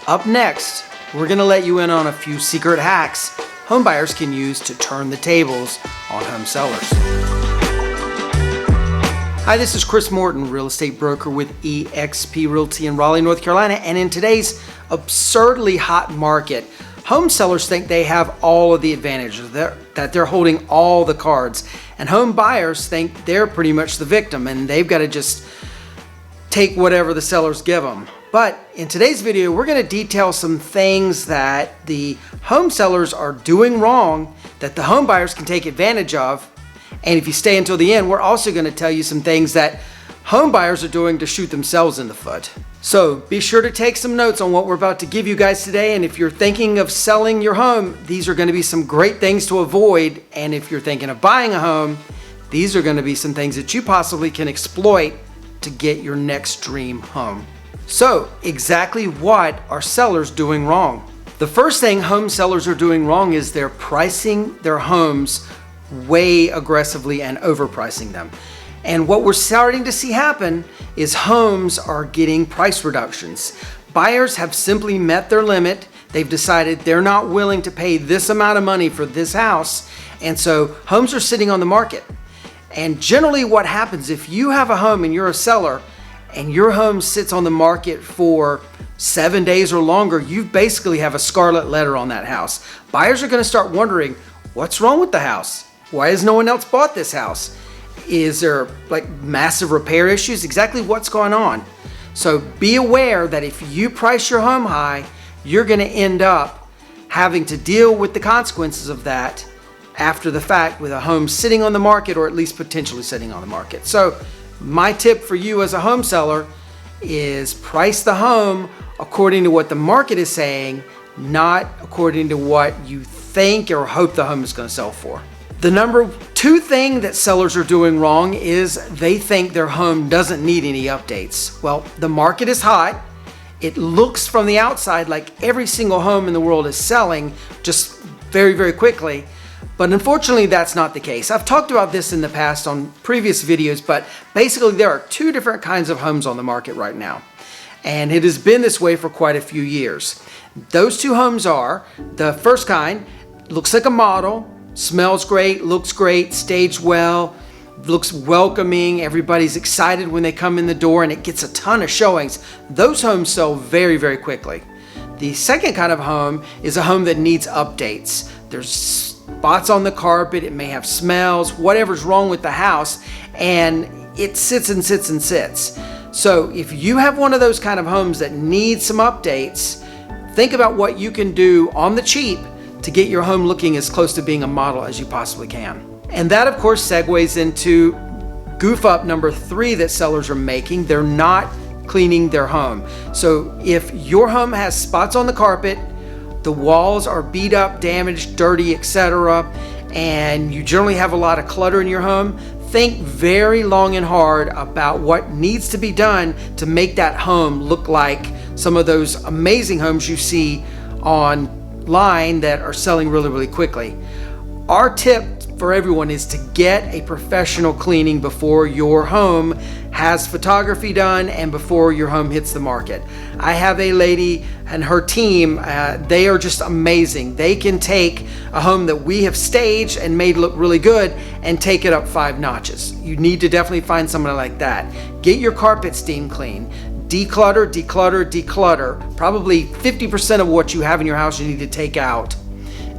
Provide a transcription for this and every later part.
Up next, we're going to let you in on a few secret hacks homebuyers can use to turn the tables on home sellers. Hi, this is Chris Morton, real estate broker with eXp Realty in Raleigh, North Carolina. And in today's absurdly hot market, home sellers think they have all of the advantages, that they're holding all the cards. And home buyers think they're pretty much the victim and they've got to just take whatever the sellers give them. But in today's video, we're going to detail some things that the home sellers are doing wrong that the home buyers can take advantage of. And if you stay until the end, we're also going to tell you some things that home buyers are doing to shoot themselves in the foot. So be sure to take some notes on what we're about to give you guys today. And if you're thinking of selling your home, these are going to be some great things to avoid. And if you're thinking of buying a home, these are going to be some things that you possibly can exploit to get your next dream home. So exactly what are sellers doing wrong? The first thing home sellers are doing wrong is they're pricing their homes way aggressively and overpricing them. And what we're starting to see happen is homes are getting price reductions. Buyers have simply met their limit. They've decided they're not willing to pay this amount of money for this house. And so homes are sitting on the market. And generally what happens if you have a home and you're a seller and your home sits on the market for 7 days or longer, you basically have a scarlet letter on that house. Buyers are going to start wondering, what's wrong with the house? Why has no one else bought this house? Is there like massive repair issues? Exactly what's going on? So be aware that if you price your home high, you're going to end up having to deal with the consequences of that after the fact with a home sitting on the market, or at least potentially sitting on the market. So my tip for you as a home seller is price the home according to what the market is saying, not according to what you think or hope the home is going to sell for. The number two thing that sellers are doing wrong is they think their home doesn't need any updates. Well, the market is hot. It looks from the outside like every single home in the world is selling just very, very quickly. But unfortunately, that's not the case. I've talked about this in the past on previous videos, but basically there are two different kinds of homes on the market right now. And it has been this way for quite a few years. Those two homes are, the first kind looks like a model, smells great, looks great, staged well, looks welcoming, everybody's excited when they come in the door, and it gets a ton of showings. Those homes sell very, very quickly. The second kind of home is a home that needs updates. There's spots on the carpet, it may have smells, whatever's wrong with the house, and it sits and sits and sits. So if you have one of those kind of homes that needs some updates, think about what you can do on the cheap to get your home looking as close to being a model as you possibly can. And that, of course, segues into goof up number 3 that sellers are making. They're not cleaning their home. So if your home has spots on the carpet, the walls are beat up, damaged, dirty, etc., and you generally have a lot of clutter in your home, think very long and hard about what needs to be done to make that home look like some of those amazing homes you see online that are selling really, really quickly. Our tip for everyone is to get a professional cleaning before your home has photography done and before your home hits the market. I have a lady and her team, they are just amazing. They can take a home that we have staged and made look really good and take it up 5 notches. You need to definitely find someone like that. Get your carpet steam clean. Declutter, declutter, declutter. Probably 50% of what you have in your house you need to take out.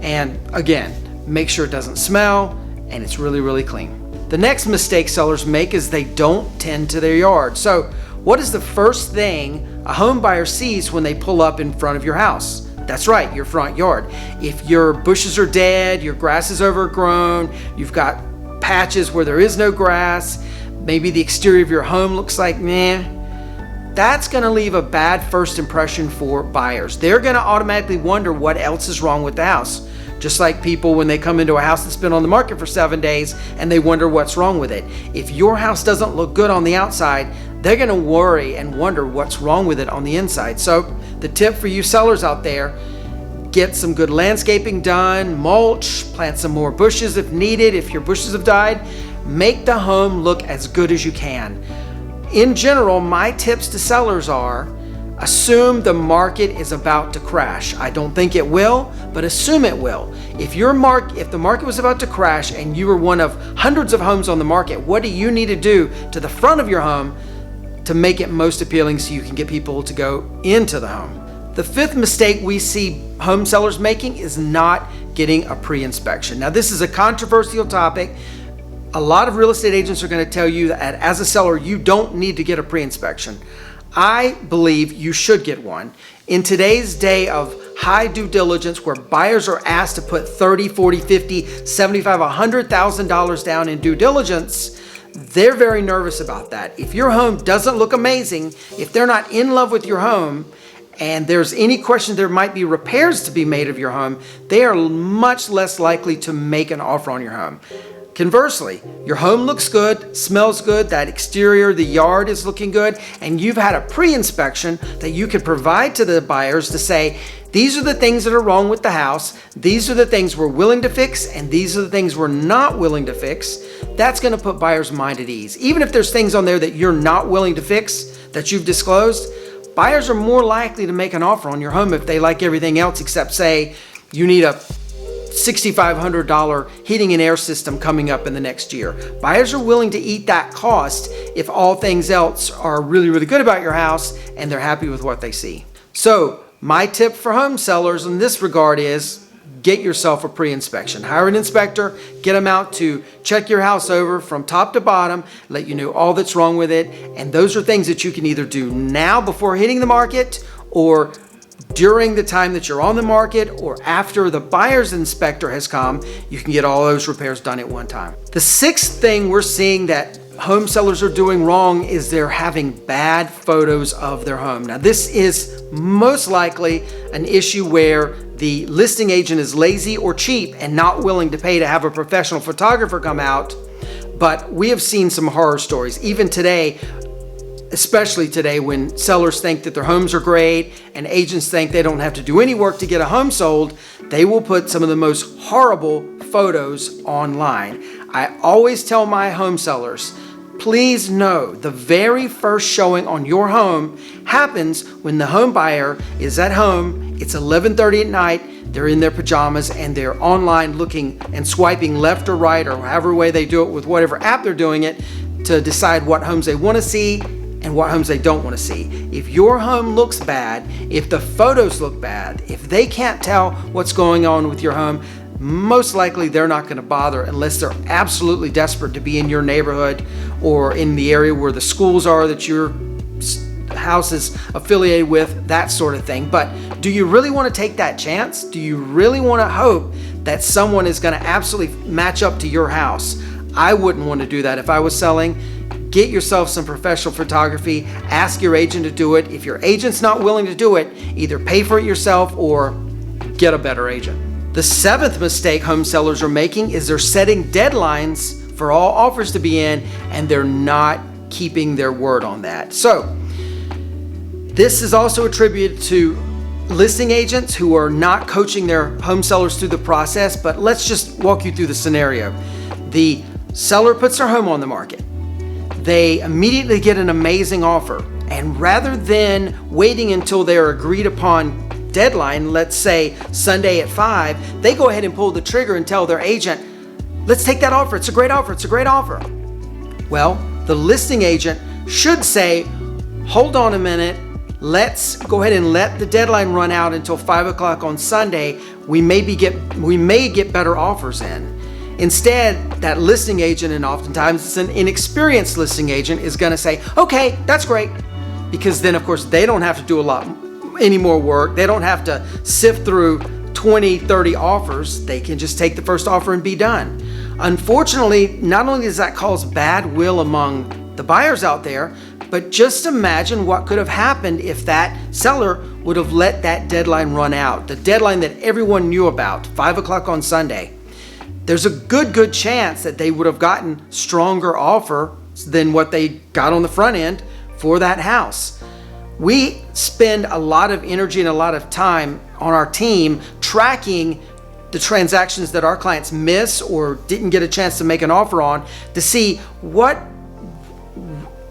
And again, make sure it doesn't smell and it's really, really clean. The next mistake sellers make is they don't tend to their yard. So what is the first thing a home buyer sees when they pull up in front of your house? That's right, your front yard. If your bushes are dead, your grass is overgrown, you've got patches where there is no grass, maybe the exterior of your home looks like meh, that's going to leave a bad first impression for buyers. They're going to automatically wonder what else is wrong with the house. Just like people when they come into a house that's been on the market for 7 days and they wonder what's wrong with it. If your house doesn't look good on the outside, they're going to worry and wonder what's wrong with it on the inside. So the tip for you sellers out there, get some good landscaping done, mulch, plant some more bushes if needed. If your bushes have died, make the home look as good as you can. In general, my tips to sellers are Assume the market is about to crash. I don't think it will, but assume it will. If the market was about to crash and you were one of hundreds of homes on the market, what do you need to do to the front of your home to make it most appealing so you can get people to go into the home? The fifth mistake we see home sellers making is not getting a pre-inspection. Now, this is a controversial topic. A lot of real estate agents are going to tell you that as a seller, you don't need to get a pre-inspection. I believe you should get one. In today's day of high due diligence, where buyers are asked to put $30,000, $40,000, $50,000, $75,000, $100,000 down in due diligence, they're very nervous about that. If your home doesn't look amazing, if they're not in love with your home, and there's any question there might be repairs to be made of your home, they are much less likely to make an offer on your home. Conversely, your home looks good, smells good, that exterior, the yard is looking good, and you've had a pre-inspection that you can provide to the buyers to say, these are the things that are wrong with the house, these are the things we're willing to fix, and these are the things we're not willing to fix. That's going to put buyers' mind at ease. Even if there's things on there that you're not willing to fix, that you've disclosed, buyers are more likely to make an offer on your home if they like everything else except, say, you need a $6,500 heating and air system coming up in the next year. Buyers are willing to eat that cost if all things else are really, really good about your house and they're happy with what they see. So my tip for home sellers in this regard is get yourself a pre-inspection. Hire an inspector, get them out to check your house over from top to bottom, let you know all that's wrong with it. And those are things that you can either do now before hitting the market, or during the time that you're on the market, or after the buyer's inspector has come. You can get all those repairs done at one time. The sixth thing we're seeing that home sellers are doing wrong is they're having bad photos of their home. Now, this is most likely an issue where the listing agent is lazy or cheap and not willing to pay to have a professional photographer come out. But we have seen some horror stories, even today, especially today, when sellers think that their homes are great and agents think they don't have to do any work to get a home sold. They will put some of the most horrible photos online. I always tell my home sellers, please know the very first showing on your home happens when the home buyer is at home. It's 11:30 at night. They're in their pajamas and they're online looking and swiping left or right, or however way they do it with whatever app they're doing it, to decide what homes they want to see and what homes they don't want to see. If your home looks bad, if the photos look bad, if they can't tell what's going on with your home, most likely they're not going to bother unless they're absolutely desperate to be in your neighborhood or in the area where the schools are that your house is affiliated with, that sort of thing. But do you really want to take that chance? Do you really want to hope that someone is going to absolutely match up to your house? I wouldn't want to do that if I was selling. Get yourself some professional photography. Ask your agent to do it. If your agent's not willing to do it, either pay for it yourself or get a better agent. The seventh mistake home sellers are making is they're setting deadlines for all offers to be in, and they're not keeping their word on that. So this is also attributed to listing agents who are not coaching their home sellers through the process. But let's just walk you through the scenario. The seller puts their home on the market. They immediately get an amazing offer, and rather than waiting until their agreed upon deadline, let's say Sunday at 5, they go ahead and pull the trigger and tell their agent, let's take that offer. It's a great offer. It's a great offer. Well, the listing agent should say, hold on a minute. Let's go ahead and let the deadline run out until 5 o'clock on Sunday. We may get better offers in. Instead, that listing agent, and oftentimes it's an inexperienced listing agent, is going to say, okay, that's great. Because then, of course, they don't have to do any more work. They don't have to sift through 20, 30 offers. They can just take the first offer and be done. Unfortunately, not only does that cause bad will among the buyers out there, but just imagine what could have happened if that seller would have let that deadline run out. The deadline that everyone knew about, 5 o'clock on Sunday. There's a good chance that they would have gotten stronger offer than what they got on the front end for that house. We spend a lot of energy and a lot of time on our team tracking the transactions that our clients miss or didn't get a chance to make an offer on, to see what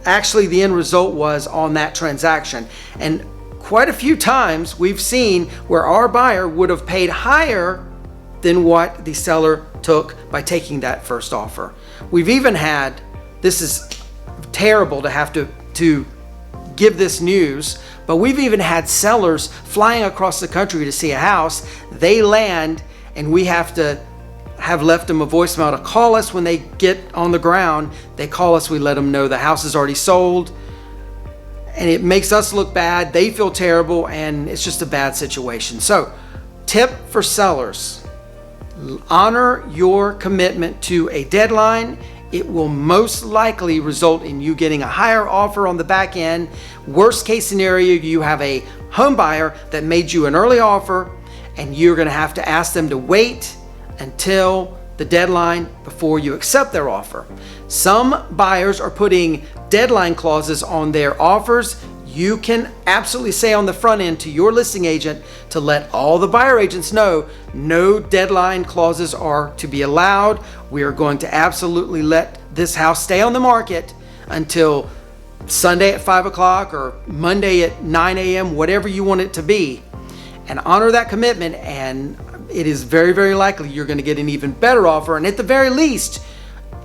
actually the end result was on that transaction. And quite a few times we've seen where our buyer would have paid higher than what the seller took by taking that first offer. We've even had, this is terrible to have to give this news, but we've even had sellers flying across the country to see a house. They land and we have to have left them a voicemail to call us when they get on the ground. They call us, we let them know the house is already sold, and it makes us look bad. They feel terrible, and it's just a bad situation. So, tip for sellers: honor your commitment to a deadline. It will most likely result in you getting a higher offer on the back end. Worst case scenario, you have a home buyer that made you an early offer, and you're going to have to ask them to wait until the deadline before you accept their offer. Some buyers are putting deadline clauses on their offers. You can absolutely say on the front end to your listing agent to let all the buyer agents know no deadline clauses are to be allowed. We are going to absolutely let this house stay on the market until Sunday at 5 o'clock or Monday at 9 a.m., whatever you want it to be, and honor that commitment. And it is very, very likely you're going to get an even better offer. And at the very least,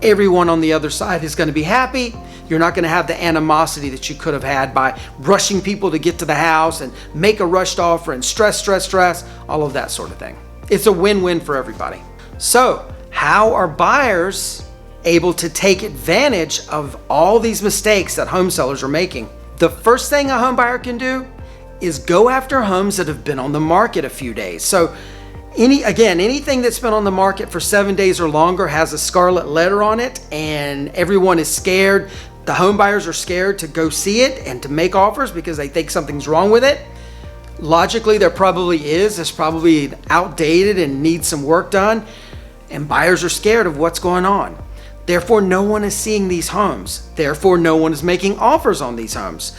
everyone on the other side is going to be happy. You're not going to have the animosity that you could have had by rushing people to get to the house and make a rushed offer and stress, all of that sort of thing. It's a win-win for everybody. So, how are buyers able to take advantage of all these mistakes that home sellers are making? The first thing a home buyer can do is go after homes that have been on the market a few days. So, anything that's been on the market for 7 days or longer has a scarlet letter on it, and everyone is scared. The home buyers are scared to go see it and to make offers because they think something's wrong with it. Logically, there probably is. It's probably outdated and needs some work done, and buyers are scared of what's going on. Therefore, no one is seeing these homes. Therefore, no one is making offers on these homes.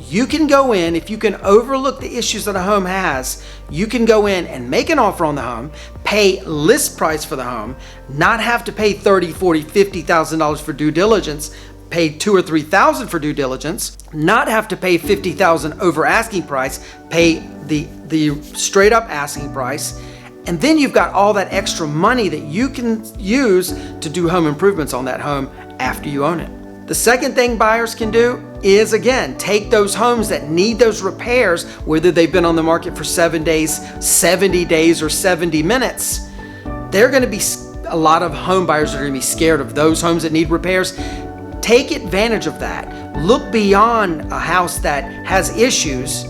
You can go in, if you can overlook the issues that a home has, you can go in and make an offer on the home, pay list price for the home, not have to pay $30,000, $40,000, $50,000 for due diligence, pay $2,000 or $3,000 for due diligence, not have to pay $50,000 over asking price, pay the straight up asking price, and then you've got all that extra money that you can use to do home improvements on that home after you own it. The second thing buyers can do is, again, take those homes that need those repairs, whether they've been on the market for 7 days, 70 days, or 70 minutes. They're going to be, a lot of home buyers are going to be scared of those homes that need repairs. Take advantage of that. Look beyond a house that has issues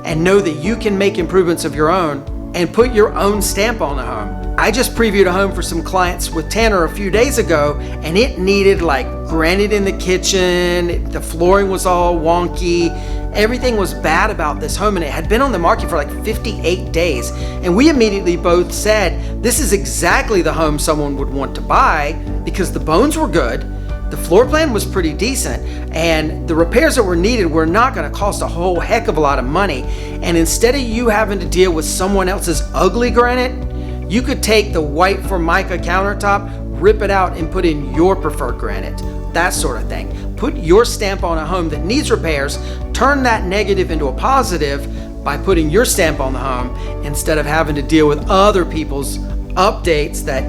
and know that you can make improvements of your own and put your own stamp on the home. I just previewed a home for some clients with Tanner a few days ago, and it needed like granite in the kitchen. The flooring was all wonky. Everything was bad about this home, and it had been on the market for like 58 days. And we immediately both said, this is exactly the home someone would want to buy because the bones were good. The floor plan was pretty decent, and the repairs that were needed were not going to cost a whole heck of a lot of money. And instead of you having to deal with someone else's ugly granite, you could take the white Formica countertop, rip it out, and put in your preferred granite. That sort of thing. Put your stamp on a home that needs repairs. Turn that negative into a positive by putting your stamp on the home instead of having to deal with other people's updates that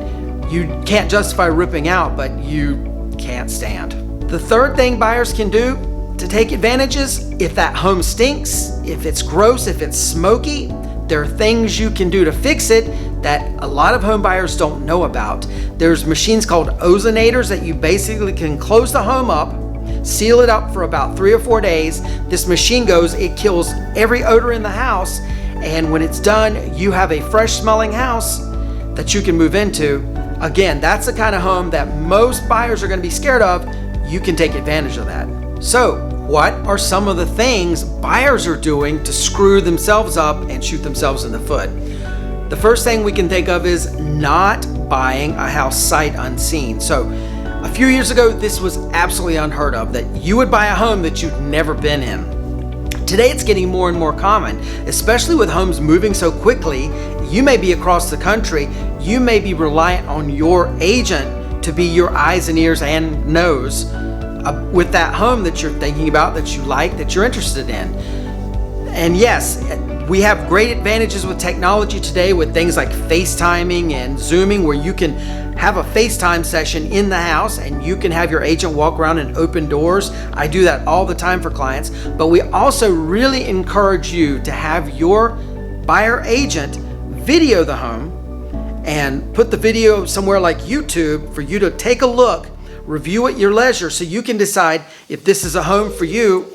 you can't justify ripping out, but you can't stand. The third thing buyers can do to take advantage is, if that home stinks, if it's gross, if it's smoky, there are things you can do to fix it that a lot of home buyers don't know about. There's machines called ozonators that you basically can close the home up, seal it up for about 3 or 4 days. This machine goes, it kills every odor in the house, and when it's done, you have a fresh smelling house that you can move into. Again, that's the kind of home that most buyers are going to be scared of. You can take advantage of that. So, what are some of the things buyers are doing to screw themselves up and shoot themselves in the foot? The first thing we can think of is not buying a house sight unseen. So, a few years ago, this was absolutely unheard of, that you would buy a home that you'd never been in. Today, it's getting more and more common, especially with homes moving so quickly. You may be across the country. You may be reliant on your agent to be your eyes and ears and nose with that home that you're thinking about, that you like, that you're interested in. And yes, we have great advantages with technology today with things like FaceTiming and Zooming, where you can have a FaceTime session in the house and you can have your agent walk around and open doors. I do that all the time for clients, but we also really encourage you to have your buyer agent video the home and put the video somewhere like YouTube for you to take a look, review at your leisure, so you can decide if this is a home for you,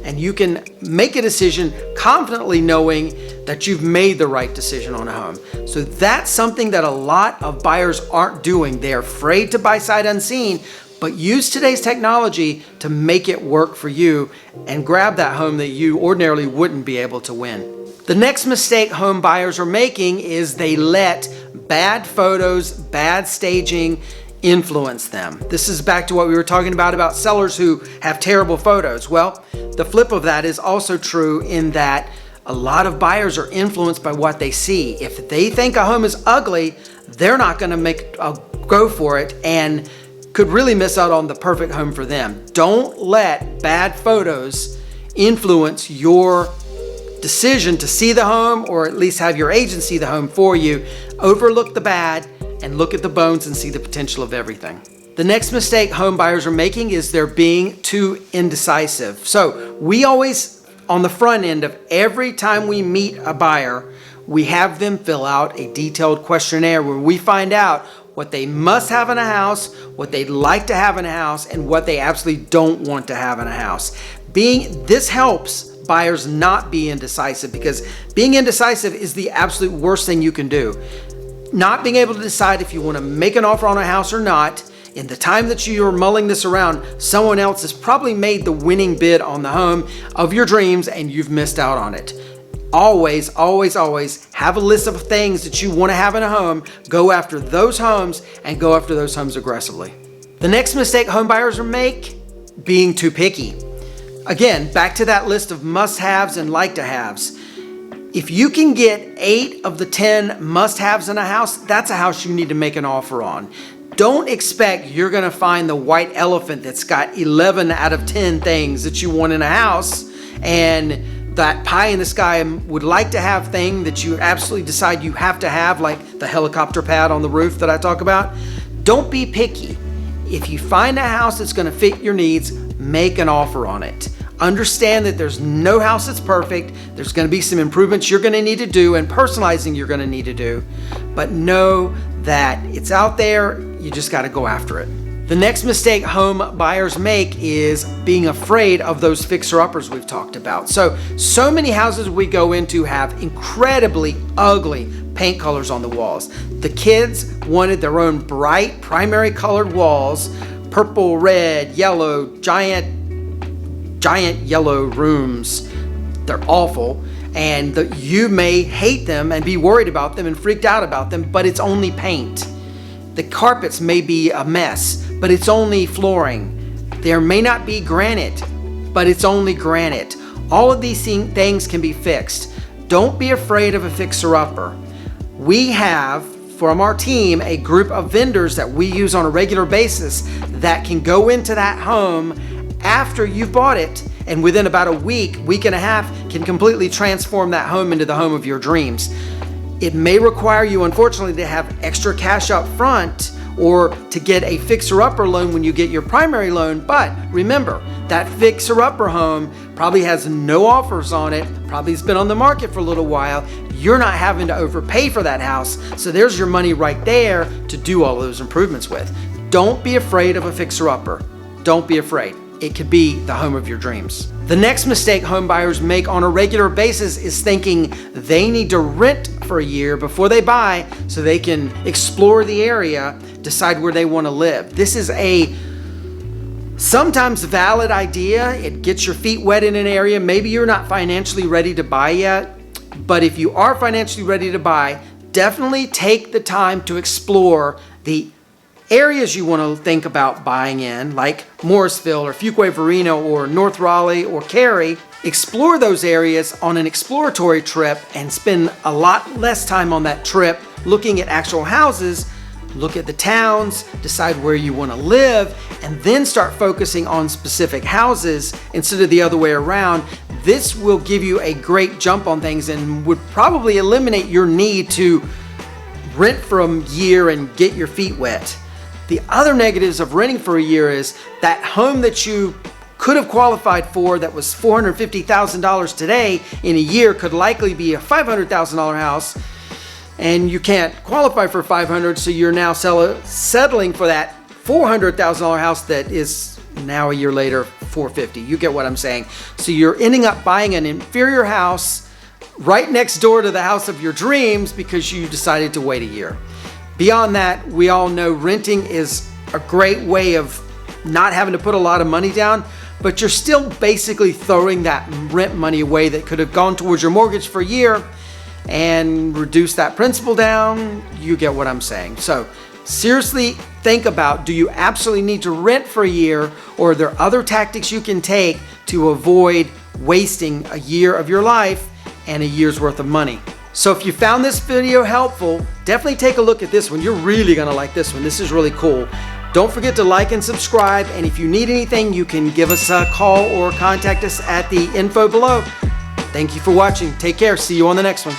and you can make a decision confidently knowing that you've made the right decision on a home. So that's something that a lot of buyers aren't doing. They're afraid to buy sight unseen, but use today's technology to make it work for you and grab that home that you ordinarily wouldn't be able to win. The next mistake home buyers are making is they let bad photos, bad staging influence them. This is back to what we were talking about sellers who have terrible photos. Well, the flip of that is also true in that a lot of buyers are influenced by what they see. If they think a home is ugly, they're not going to go for it and could really miss out on the perfect home for them. Don't let bad photos influence your decision to see the home, or at least have your agent see the home for you. Overlook the bad and look at the bones and see the potential of everything. The next mistake home buyers are making is they're being too indecisive. So we always, on the front end of every time we meet a buyer, we have them fill out a detailed questionnaire where we find out what they must have in a house, what they'd like to have in a house, and what they absolutely don't want to have in a house. This helps buyers not be indecisive, because being indecisive is the absolute worst thing you can do. Not being able to decide if you want to make an offer on a house or not, in the time that you're mulling this around, someone else has probably made the winning bid on the home of your dreams and you've missed out on it. Always, always, always have a list of things that you want to have in a home. Go after those homes and go after those homes aggressively. The next mistake home buyers make, being too picky. Again, back to that list of must-haves and like-to-haves. If you can get 8 of the 10 must-haves in a house, that's a house you need to make an offer on. Don't expect you're going to find the white elephant that's got 11 out of 10 things that you want in a house, and that pie in the sky would like to have thing that you absolutely decide you have to have, like the helicopter pad on the roof that I talk about. Don't be picky. If you find a house that's going to fit your needs, make an offer on it. Understand that there's no house that's perfect. There's going to be some improvements you're going to need to do and personalizing you're going to need to do. But know that it's out there. You just got to go after it. The next mistake home buyers make is being afraid of those fixer-uppers we've talked about. So many houses we go into have incredibly ugly paint colors on the walls. The kids wanted their own bright primary colored walls, purple, red, yellow, giant yellow rooms. They're awful, and you may hate them and be worried about them and freaked out about them, but it's only paint. The carpets may be a mess, but it's only flooring. There may not be granite, but it's only granite. All of these things can be fixed. Don't be afraid of a fixer-upper. We have, from our team, a group of vendors that we use on a regular basis that can go into that home after you've bought it, and within about a week and a half, can completely transform that home into the home of your dreams. It may require you, unfortunately, to have extra cash up front or to get a fixer-upper loan when you get your primary loan, but remember, that fixer-upper home probably has no offers on it, probably has been on the market for a little while. You're not having to overpay for that house, so there's your money right there to do all those improvements with. Don't be afraid of a fixer-upper. Don't be afraid. It could be the home of your dreams. The next mistake home buyers make on a regular basis is thinking they need to rent for a year before they buy so they can explore the area, decide where they want to live. This is a sometimes valid idea. It gets your feet wet in an area. Maybe you're not financially ready to buy yet, but if you are financially ready to buy, definitely take the time to explore the areas you want to think about buying in, like Morrisville or Fuquay-Varina or North Raleigh or Cary. Explore those areas on an exploratory trip and spend a lot less time on that trip looking at actual houses. look at the towns, decide where you want to live, and then start focusing on specific houses instead of the other way around. This will give you a great jump on things and would probably eliminate your need to rent for a year and get your feet wet. The other negatives of renting for a year is that home that you could have qualified for that was $450,000 today in a year could likely be a $500,000 house, and you can't qualify for $500,000, so you're now settling for that $400,000 house that is now a year later $450,000. You get what I'm saying? So you're ending up buying an inferior house right next door to the house of your dreams because you decided to wait a year. Beyond that, we all know renting is a great way of not having to put a lot of money down, but you're still basically throwing that rent money away that could have gone towards your mortgage for a year and reduce that principal down. You get what I'm saying. So seriously think about, do you absolutely need to rent for a year, or are there other tactics you can take to avoid wasting a year of your life and a year's worth of money? So if you found this video helpful, definitely take a look at this one. You're really gonna like this one. This is really cool. Don't forget to like and subscribe, and if you need anything, you can give us a call or contact us at the info below. Thank you for watching. Take care. See you on the next one.